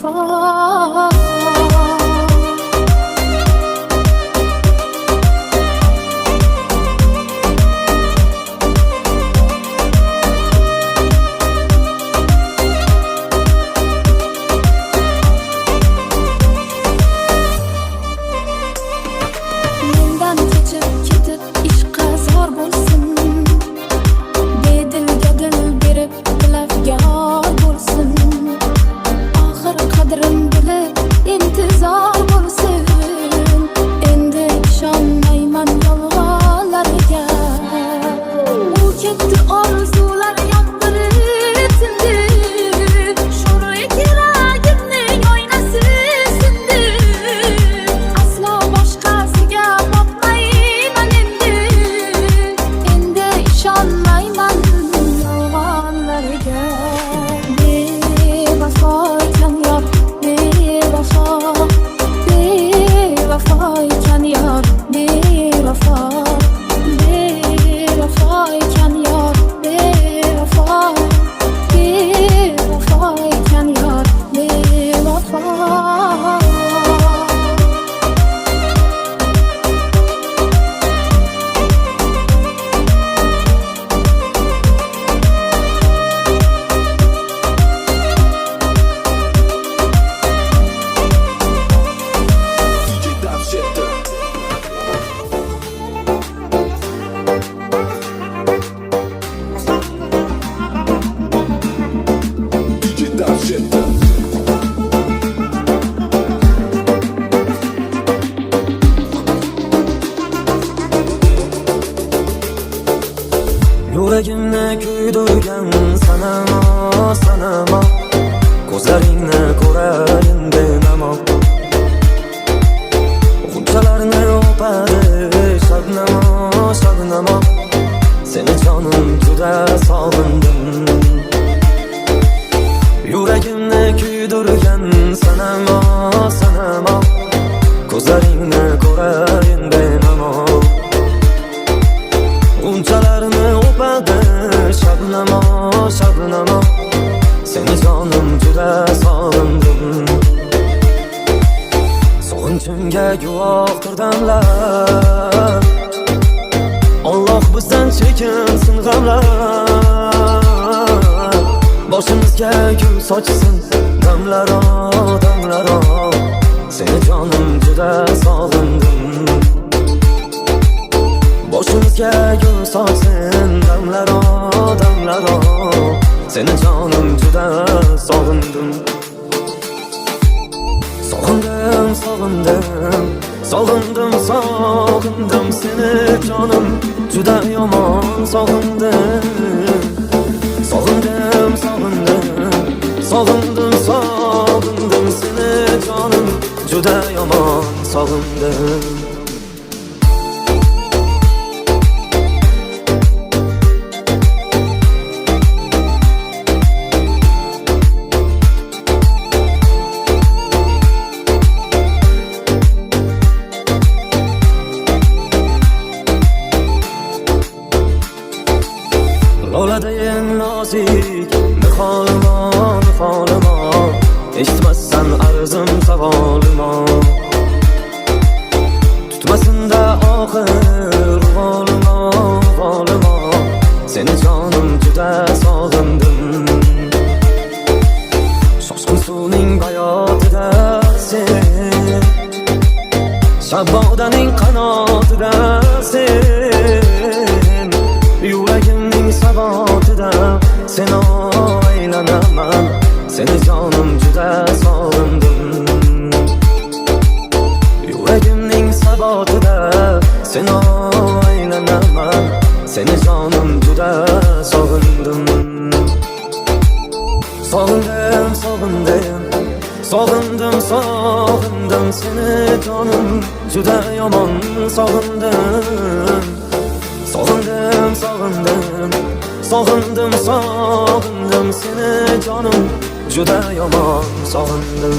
bevafo. Mendan kechib ketib ishqa zor bo'lsin, bedilga dil berib tilafgor bo'lsin. Oxir qadrim bilib intizor bo'lsin. Endi ishonmayman yolg'onlarga. U ketdi orzular yomg'iri tindi. Sho'ri keragimning oynasi sindi. Aslo boshqasiga boqmayman endi. Endi ishonmayman yolg'onlarga. Bevafo ekan yor, bevafo. Bevafo ekan yor, bevafo. Bevafo ekan yor, bevafo. Bevafo ekan yor, bevafo. Yuragimni kuydirgan sanamo, sanamo. Ko'zlaringni ko'rayin benamo. G'unchalarni o'padi shabnamo, shabnamo. Seni jonim juda sog'indim. Yuragimni kuydirgan sanamo, sanamo. Ko'zlaringni ko'rayin benamo. Unchalarni o'padi shabnamo, shabnamo. Seni jonim juda sog'indim. Sog'inchimga guvohdir damlar. Alloh bizdan chekinsin g'amlar. Boshimizga gul sochsin damlaro, damlaro. Seni jonim juda sog'indim. Boshimizga gul sochsin damlaro, damlaro. Seni jonim juda sog'indim. Sog'indim, sog'indim. Sog'indim, sog'indim. Seni jonim juda yomon sog'indim. Sog'indim, sog'indim. Sog'indim, sog'indim. Seni jonim juda yomon sog'indim. Loladayin nozik niholimo, niholimo. Eshitmassan arzim savolimo. Tutmasinda oxir volimo, volimo. Seni jonim juda sog'indim. Shoshqin suvning bayotida sen, shabodaning qanotida sen. Yuragimning sabotida sen aylanaman. Seni jonim juda sog'indim. Yuragimning sabotida sen aylanaman. Seni jonim juda sog'indim. Sog'indim, sog'indim. Sog'indim, sog'indim. Seni jonim juda yomon sog'indim. Sog'indim, sog'indim. Sog'indim, sog'indim. Seni jonim juda yomon sog'indim.